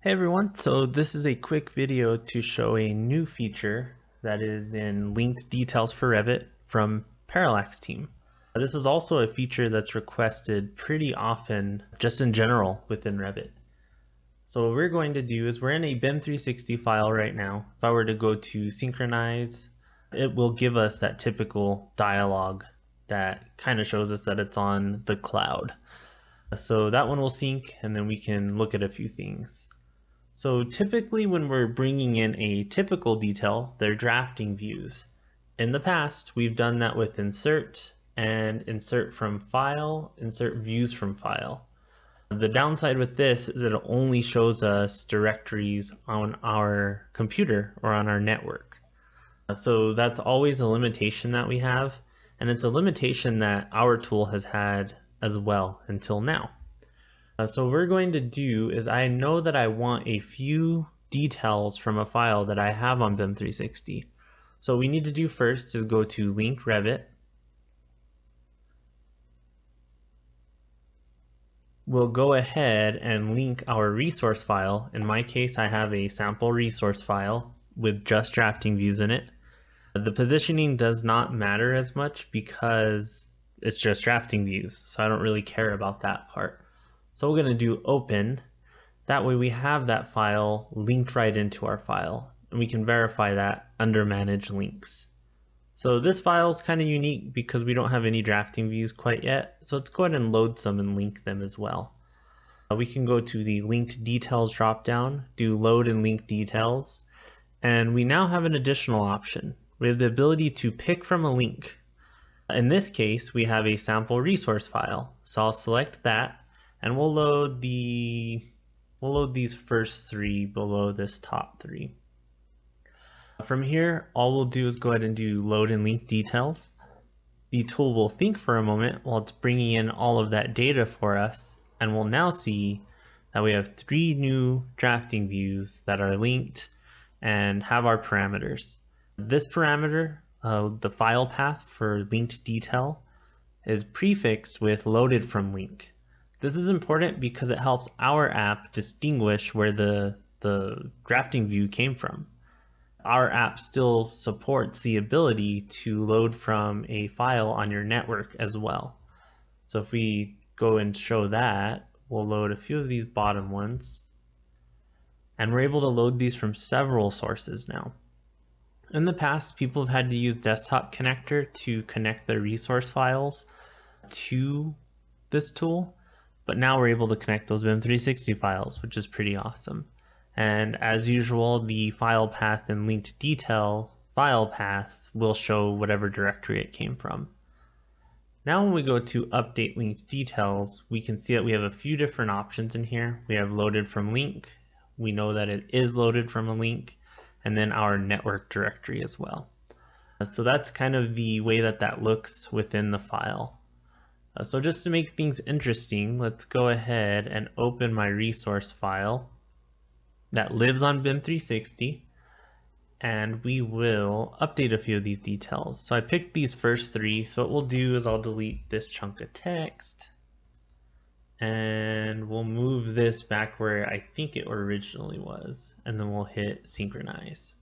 Hey everyone, so this is a quick video to show a new feature that is in linked details for Revit from Parallax team. This is also a feature that's requested pretty often just in general within Revit. So what we're going to do is we're in a BIM360 file right now. If I were to go to synchronize, it will give us that typical dialog that kind of shows us that it's on the cloud. So that one will sync and then we can look at a few things. So typically when we're bringing in a typical detail, they're drafting views. In the past, we've done that with insert and insert from file, insert views from file. The downside with this is it only shows us directories on our computer or on our network. So that's always a limitation that we have, and it's a limitation that our tool has had as well until now. So what we're going to do is I know that I want a few details from a file that I have on BIM360. So what we need to do first is go to Link Revit. We'll go ahead and link our resource file. In my case, I have a sample resource file with just drafting views in it. The positioning does not matter as much because it's just drafting views, so I don't really care about that part. So we're going to do open. That way we have that file linked right into our file, and we can verify that under Manage Links. So this file is kind of unique because we don't have any drafting views quite yet, so let's go ahead and load some and link them as well. We can go to the Linked Details dropdown, do Load and Link Details, and we now have an additional option. We have the ability to pick from a link. In this case, we have a sample resource file, so I'll select that, and we'll load these first three below this top three. From here, all we'll do is go ahead and do load and link details. The tool will think for a moment while it's bringing in all of that data for us, and we'll now see that we have three new drafting views that are linked and have our parameters. This parameter, the file path for linked detail, is prefixed with loaded from link. This is important because it helps our app distinguish where the drafting view came from. Our app still supports the ability to load from a file on your network as well. So if we go and show that, we'll load a few of these bottom ones. And we're able to load these from several sources now. In the past, people have had to use desktop connector to connect their resource files to this tool, but now we're able to connect those BIM360 files, which is pretty awesome. And as usual, the file path and linked detail file path will show whatever directory it came from. Now when we go to update linked details, we can see that we have a few different options in here. We have loaded from link. We know that it is loaded from a link, and then our network directory as well. So that's kind of the way that that looks within the file. So just to make things interesting, let's go ahead and open my resource file that lives on BIM360, and we will update a few of these details. So I picked these first three, so what we'll do is I'll delete this chunk of text, and we'll move this back where I think it originally was, and then we'll hit synchronize.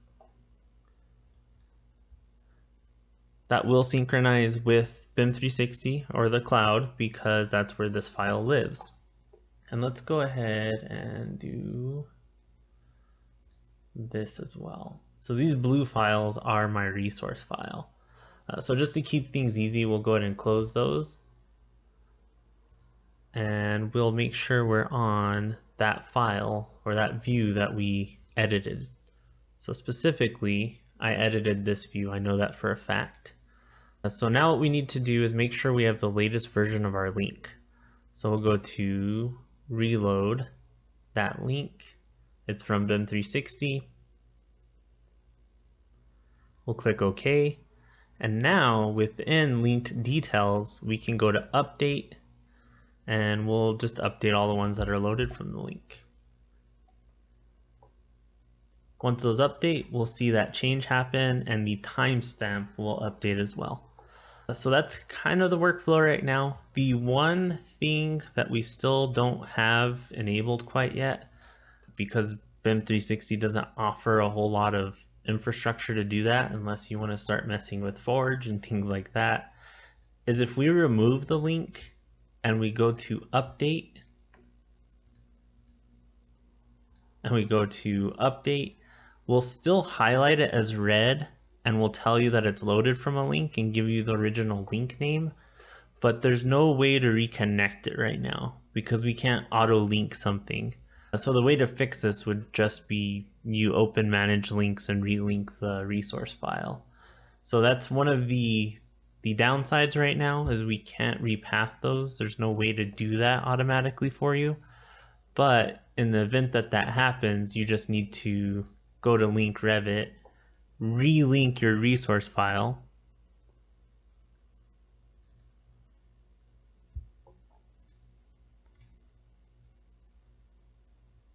That will synchronize with BIM360 or the cloud because that's where this file lives. And let's go ahead and do this as well. So these blue files are my resource file. So just to keep things easy, we'll go ahead and close those. And we'll make sure we're on that file or that view that we edited. So specifically, I edited this view. I know that for a fact. So now what we need to do is make sure we have the latest version of our link. So we'll go to reload that link. It's from BIM360. We'll click OK. And now within linked details, we can go to update, and we'll just update all the ones that are loaded from the link. Once those update, we'll see that change happen, and the timestamp will update as well. So that's kind of the workflow right now. The one thing that we still don't have enabled quite yet because BIM360 doesn't offer a whole lot of infrastructure to do that unless you want to start messing with Forge and things like that, is if we remove the link and we go to update, we'll still highlight it as red and we'll tell you that it's loaded from a link and give you the original link name, but there's no way to reconnect it right now because we can't auto link something. So the way to fix this would just be you open manage links and relink the resource file. So that's one of the downsides right now, is we can't repath those. There's no way to do that automatically for you. But in the event that that happens, you just need to go to link Revit, relink your resource file,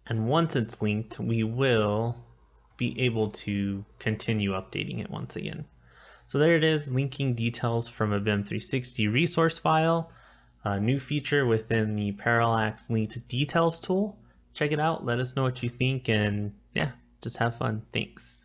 and once it's linked, we will be able to continue updating it once again. So there it is, linking details from a BIM360 resource file, a new feature within the Parallax linked details tool. Check it out, let us know what you think, and yeah, just have fun. Thanks.